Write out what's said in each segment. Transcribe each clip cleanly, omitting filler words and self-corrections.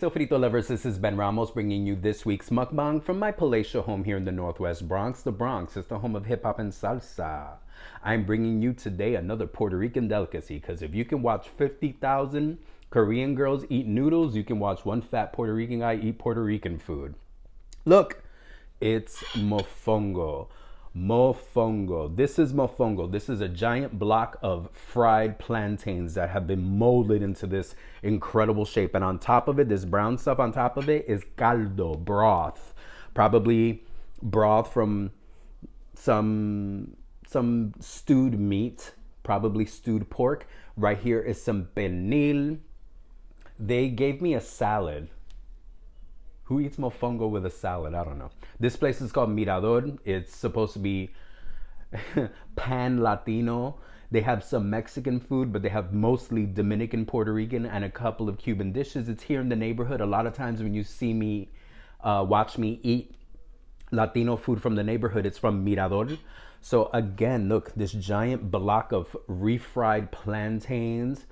Sofrito lovers, this is Ben Ramos bringing you this week's mukbang from my palatial home here in the Northwest Bronx. The Bronx is the home of hip hop and salsa. I'm bringing you today another Puerto Rican delicacy because if you can watch 50,000 Korean girls eat noodles, you can watch one fat Puerto Rican guy eat Puerto Rican food. Look, it's mofongo. Mofongo. This is mofongo. This is a giant block of fried plantains that have been molded into this incredible shape. And on top of it, this brown stuff on top of it is caldo, broth. Probably broth from some stewed meat, probably stewed pork. Right here is some pernil. They gave me a salad. Who eats mofongo with a salad? I don't know. This place is called Mirador. It's supposed to be pan Latino. They have some Mexican food, but they have mostly Dominican, Puerto Rican, and a couple of Cuban dishes. It's here in the neighborhood. A lot of times when you see me, watch me eat Latino food from the neighborhood, it's from Mirador. So again, look, this giant block of refried plantains,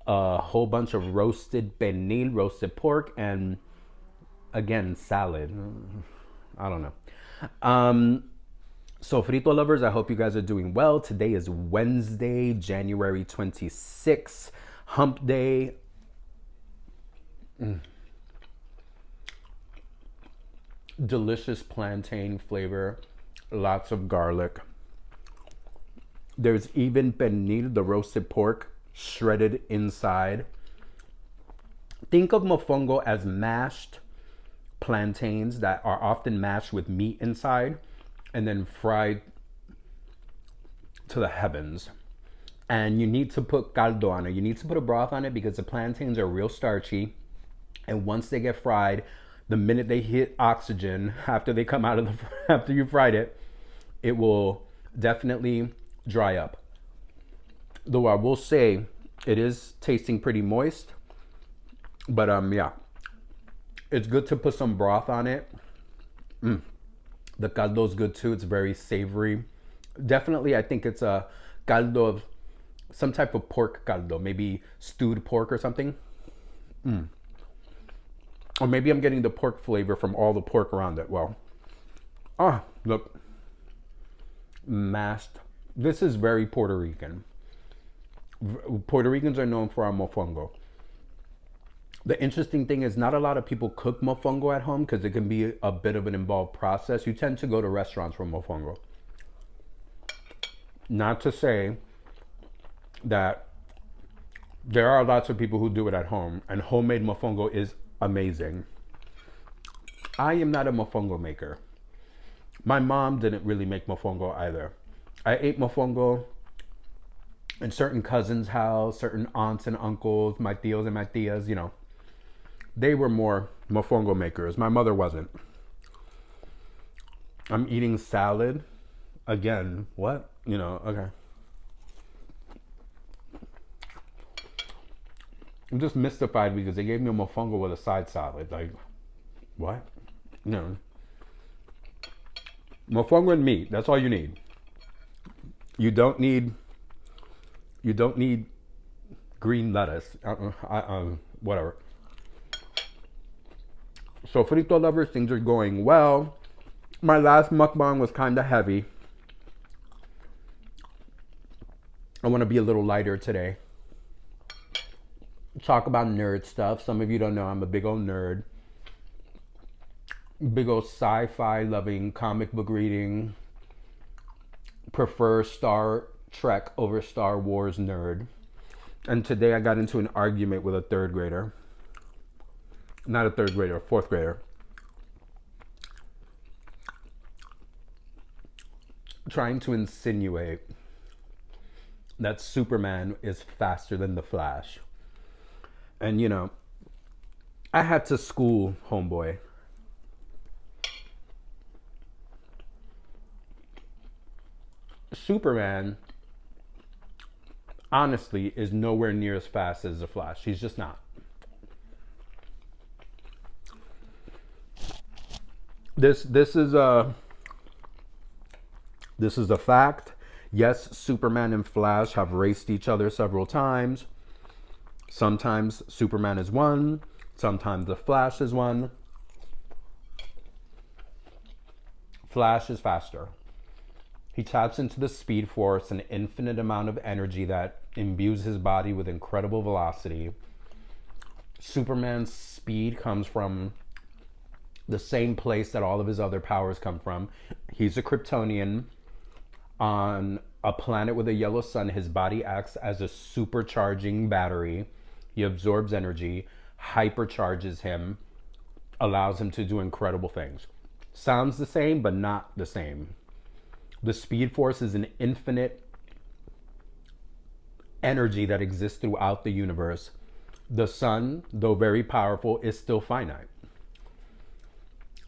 a whole bunch of roasted pernil, roasted pork, and again, salad. I don't know. So frito lovers, I hope you guys are doing well. Today is Wednesday, January 26th, hump day. Delicious plantain flavor, lots of garlic. There's even pernil, the roasted pork, shredded inside. Think of mofongo as mashed plantains that are often mashed with meat inside and then fried to the heavens. And you need to put caldo on it. You need to put a broth on it because the plantains are real starchy. And once they get fried, the minute they hit oxygen, after they come out of after you fried it, it will definitely dry up. Though I will say it is tasting pretty moist, but yeah. It's good to put some broth on it. The caldo is good too. It's very savory. Definitely, I think it's a caldo of some type of pork caldo, maybe stewed pork or something. Or maybe I'm getting the pork flavor from all the pork around it. Well, look, mashed. This is very Puerto Rican. Puerto Ricans are known for our mofongo. The interesting thing is not a lot of people cook mofongo at home because it can be a bit of an involved process. You tend to go to restaurants for mofongo. Not to say that there are lots of people who do it at home, and homemade mofongo is amazing. I am not a mofongo maker. My mom didn't really make mofongo either. I ate mofongo in certain cousins' house, certain aunts and uncles, my tios and my tias, you know. They were more mofongo makers. My mother wasn't. I'm eating salad. Again, what? You know, okay. I'm just mystified because they gave me a mofongo with a side salad. Like, what? No. Mofongo and meat. That's all you need. You don't need green lettuce. Whatever. So frito lovers, things are going well. My last mukbang was kind of heavy. I want to be a little lighter today. Talk about nerd stuff. Some of you don't know I'm a big old nerd. Big old sci-fi loving, comic book reading. Prefer Star Trek over Star Wars nerd. And today I got into an argument with a third grader. Not a third grader, a fourth grader. Trying to insinuate that Superman is faster than the Flash. And you know, I had to school homeboy. Superman, honestly, is nowhere near as fast as the Flash. He's just not. This is a fact. Yes, Superman and Flash have raced each other several times. Sometimes Superman has won. Sometimes the Flash is one. Flash is faster. He taps into the speed force, an infinite amount of energy that imbues his body with incredible velocity. Superman's speed comes from the same place that all of his other powers come from. He's a Kryptonian on a planet with a yellow sun. His body acts as a supercharging battery. He absorbs energy, hypercharges him, allows him to do incredible things. Sounds the same, but not the same. The Speed Force is an infinite energy that exists throughout the universe. The sun, though very powerful, is still finite.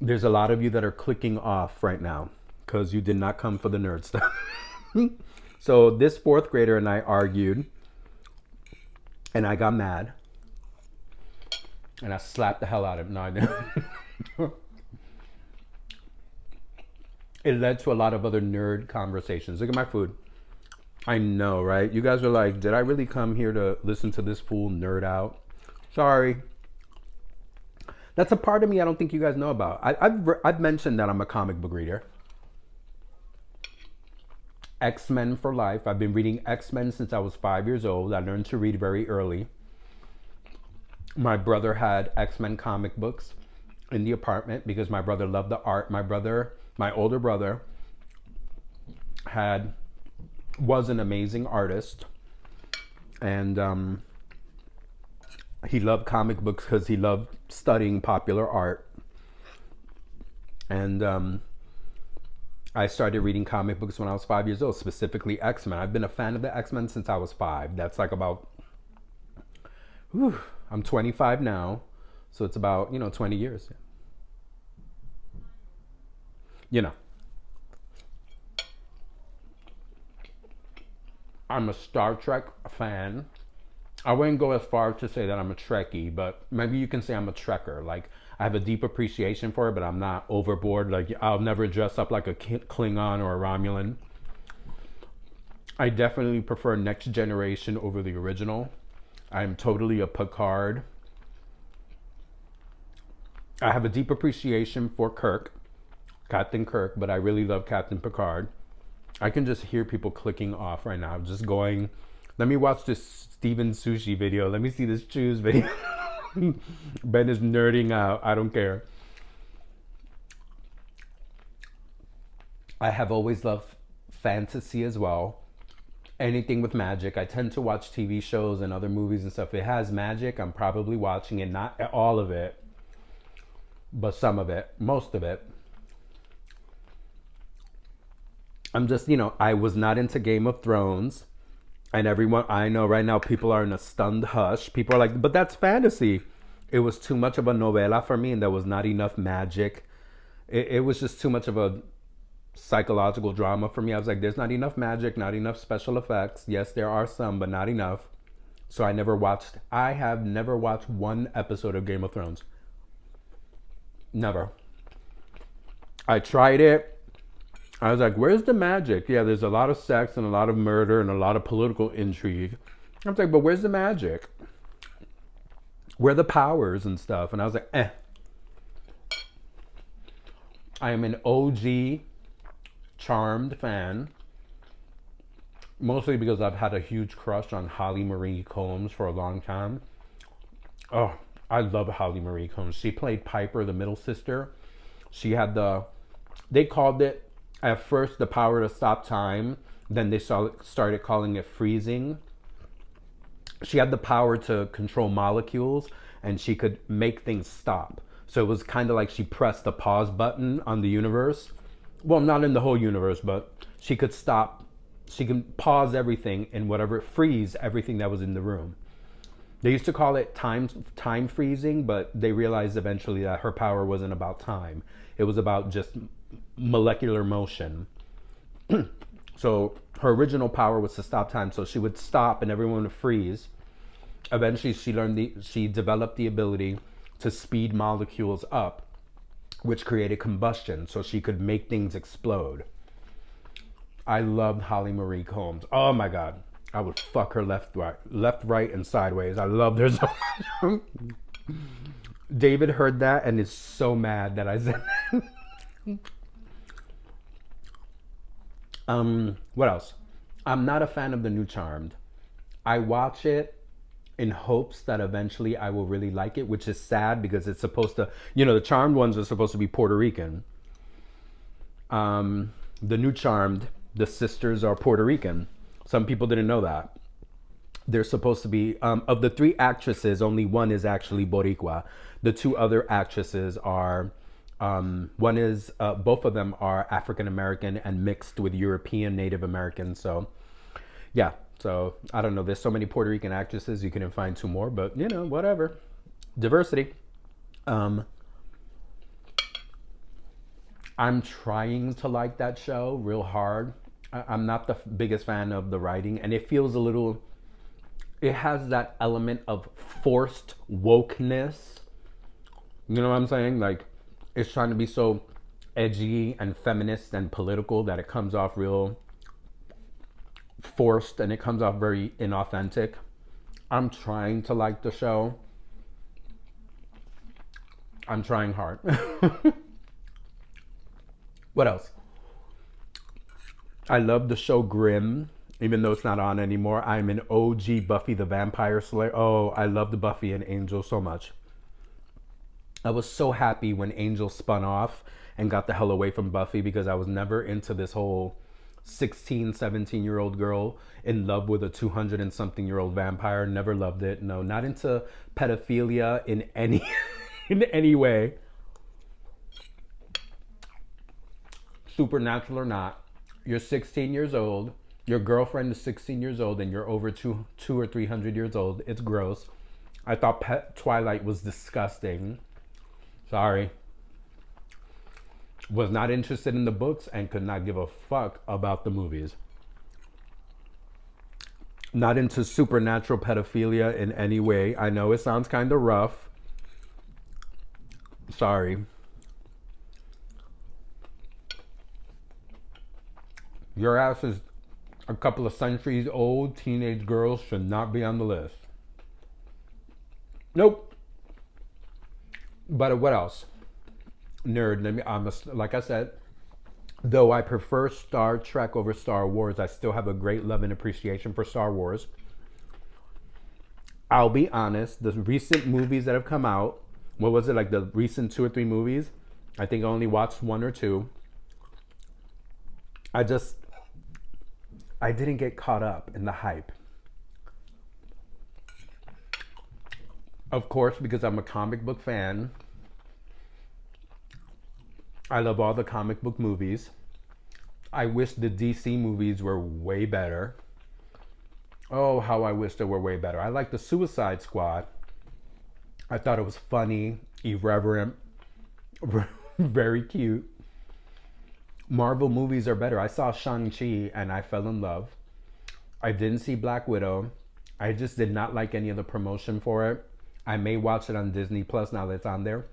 There's a lot of you that are clicking off right now because you did not come for the nerd stuff. So this fourth grader and I argued, and I got mad, and I slapped the hell out of him. No, I didn't. It led to a lot of other nerd conversations. Look at my food. I know, right? You guys are like, did I really come here to listen to this fool nerd out? Sorry. That's a part of me I don't think you guys know about. I've mentioned that I'm a comic book reader. X-Men for life. I've been reading X-Men since I was 5 years old. I learned to read very early. My brother had X-Men comic books in the apartment because my brother loved the art. My older brother was an amazing artist, and he loved comic books because he loved studying popular art. And I started reading comic books when I was 5 years old, specifically X-Men. I've been a fan of the X-Men since I was 5. That's like about, I'm 25 now, so it's about, 20 years. I'm a Star Trek fan. I wouldn't go as far to say that I'm a Trekkie, but maybe you can say I'm a Trekker. Like, I have a deep appreciation for it, but I'm not overboard. Like, I'll never dress up like a Klingon or a Romulan. I definitely prefer Next Generation over the original. I'm totally a Picard. I have a deep appreciation for Captain Kirk, but I really love Captain Picard. I can just hear people clicking off right now, just going, let me watch this Steven Sushi video. Let me see this Choose video. Ben is nerding out. I don't care. I have always loved fantasy as well. Anything with magic. I tend to watch TV shows and other movies and stuff. If it has magic, I'm probably watching it. Not all of it, but some of it, most of it. I'm just, I was not into Game of Thrones. And everyone, I know right now, people are in a stunned hush. People are like, but that's fantasy. It was too much of a novela for me, and there was not enough magic. It was just too much of a psychological drama for me. I was like, there's not enough magic, not enough special effects. Yes, there are some, but not enough. So I have never watched one episode of Game of Thrones. Never. I tried it. I was like, where's the magic? Yeah, there's a lot of sex and a lot of murder and a lot of political intrigue. I was like, but where's the magic? Where are the powers and stuff? And I was like, I am an OG Charmed fan. Mostly because I've had a huge crush on Holly Marie Combs for a long time. Oh, I love Holly Marie Combs. She played Piper, the middle sister. She had they called it, at first, the power to stop time. Then they started calling it freezing. She had the power to control molecules, and she could make things stop. So it was kind of like she pressed the pause button on the universe. Well, not in the whole universe, but she could stop. She can pause everything and freeze everything that was in the room. They used to call it time freezing, but they realized eventually that her power wasn't about time. It was about just molecular motion. So her original power was to stop time, so she would stop and everyone would freeze. Eventually she developed the ability to speed molecules up, which created combustion, so she could make things explode. I loved Holly Marie Combs. Oh my God, I would fuck her left, right, and sideways. I loved her so much. David heard that and is so mad that I said that. What else? I'm not a fan of the new Charmed. I watch it in hopes that eventually I will really like it, which is sad because it's supposed to, the Charmed ones are supposed to be Puerto Rican. The new Charmed, the sisters are Puerto Rican. Some people didn't know that. They're supposed to be, of the three actresses, only one is actually Boricua. The two other actresses are, both of them are African American and mixed with European Native American. So, yeah. So, I don't know. There's so many Puerto Rican actresses, you couldn't find two more, but, whatever. Diversity. I'm trying to like that show real hard. I'm not the biggest fan of the writing, and it feels a little. It has that element of forced wokeness. You know what I'm saying? Like, it's trying to be so edgy and feminist and political that it comes off real forced and it comes off very inauthentic. I'm trying to like the show. I'm trying hard. What else? I love the show Grimm, even though it's not on anymore. I'm an OG Buffy the Vampire Slayer. Oh, I loved Buffy and Angel so much. I was so happy when Angel spun off and got the hell away from Buffy because I was never into this whole 16, 17-year-old girl in love with a 200 and something year old vampire. Never loved it. No, not into pedophilia in any in any way. Supernatural or not, you're 16 years old, your girlfriend is 16 years old, and you're over two or 300 years old. It's gross. I thought Twilight was disgusting. Sorry. Was not interested in the books and could not give a fuck about the movies. Not into supernatural pedophilia in any way. I know it sounds kind of rough. Sorry. Your ass is a couple of centuries old. Teenage girls should not be on the list. Nope. But what else? Nerd. Like I said, though I prefer Star Trek over Star Wars, I still have a great love and appreciation for Star Wars. I'll be honest, the recent movies that have come out, what was it, like the recent 2 or 3 movies? I think I only watched 1 or 2. I didn't get caught up in the hype. Of course, because I'm a comic book fan. I love all the comic book movies. I wish the DC movies were way better. Oh, how I wish they were way better. I like the Suicide Squad. I thought it was funny, irreverent, very cute. Marvel movies are better. I saw Shang-Chi and I fell in love. I didn't see Black Widow. I just did not like any of the promotion for it. I may watch it on Disney Plus now that it's on there.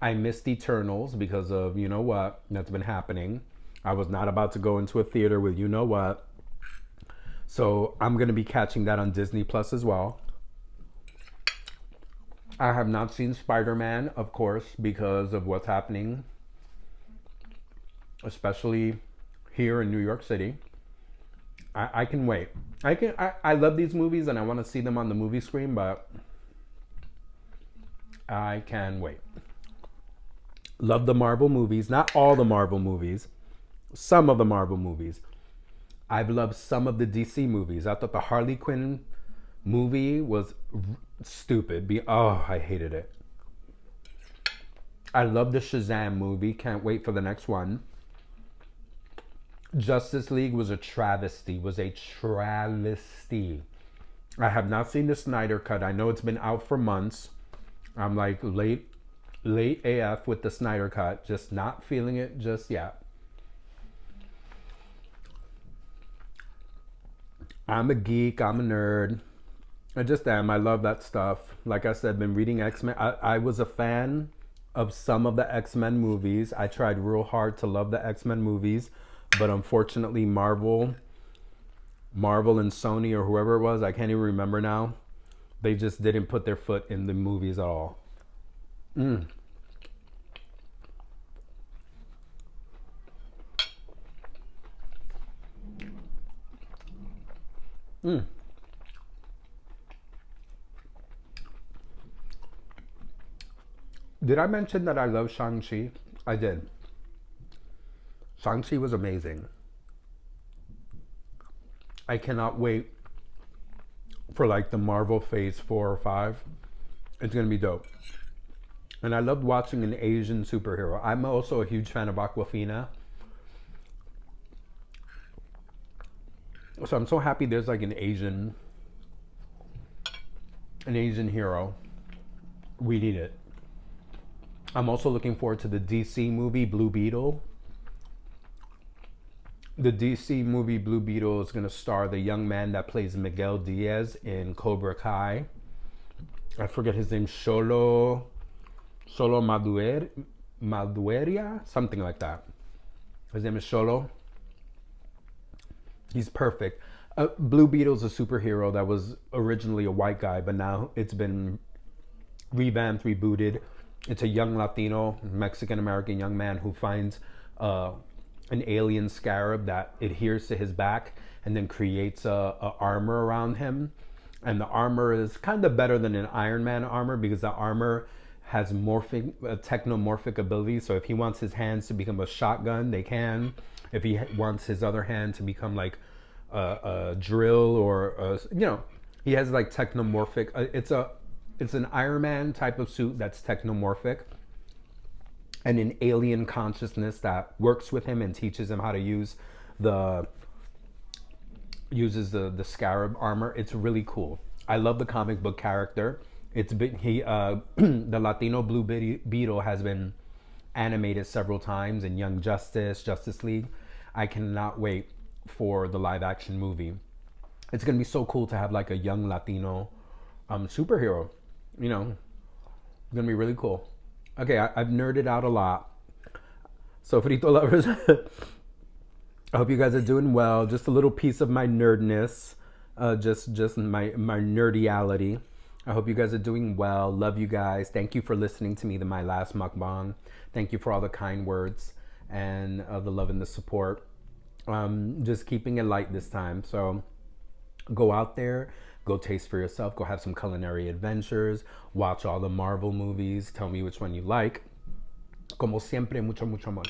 I missed Eternals because of you know what that's been happening. I was not about to go into a theater with you know what. So I'm going to be catching that on Disney Plus as well. I have not seen Spider-Man, of course, because of what's happening, especially here in New York City. I can wait. I love these movies and I want to see them on the movie screen, but I can wait. Love the Marvel movies. Not all the Marvel movies. Some of the Marvel movies. I've loved some of the DC movies. I thought the Harley Quinn movie was stupid. I hated it. I love the Shazam movie. Can't wait for the next one. Justice League was a travesty. I have not seen the Snyder Cut. I know it's been out for months. I'm like late AF with the Snyder Cut. Just not feeling it just yet. I'm a geek. I'm a nerd. I just am. I love that stuff. Like I said, been reading X-Men. I was a fan of some of the X-Men movies. I tried real hard to love the X-Men movies, but unfortunately Marvel and Sony or whoever it was, I can't even remember now, They just didn't put their foot in the movies at all. Mm. Mm. Did I mention that I love Shang-Chi? I did. Shang-Chi was amazing. I cannot wait for like the Marvel Phase 4 or 5. It's gonna be dope. And I loved watching an Asian superhero. I'm also a huge fan of Aquafina. So I'm so happy there's like an Asian hero. We need it. I'm also looking forward to the DC movie Blue Beetle. The DC movie Blue Beetle is going to star the young man that plays Miguel Diaz in Cobra Kai. I forget his name, Solo Madueria, something like that. His name is Solo. He's perfect. Blue Beetle's a superhero that was originally a white guy, but now it's been revamped, rebooted. It's a young Latino, Mexican American young man who finds an alien scarab that adheres to his back and then creates a armor around him. And the armor is kind of better than an Iron Man armor because the armor has technomorphic ability. So if he wants his hands to become a shotgun, they can. If he wants his other hand to become like a drill or he has like technomorphic. It's an Iron Man type of suit that's technomorphic, and an alien consciousness that works with him and teaches him how to use the scarab armor. It's really cool. I love the comic book character. The Latino Blue Beetle has been animated several times in Young Justice League. I cannot wait for the live action movie. It's gonna be so cool to have like a young Latino superhero. It's gonna be really cool. Okay, I've nerded out a lot. So Frito lovers, I hope you guys are doing well. Just a little piece of my nerdness, just my nerdiality. I hope you guys are doing well. Love you guys. Thank you for listening to me, my last mukbang. Thank you for all the kind words and the love and the support. Just keeping it light this time. So go out there, go taste for yourself, go have some culinary adventures, watch all the Marvel movies, tell me which one you like. Como siempre, mucho, mucho amor.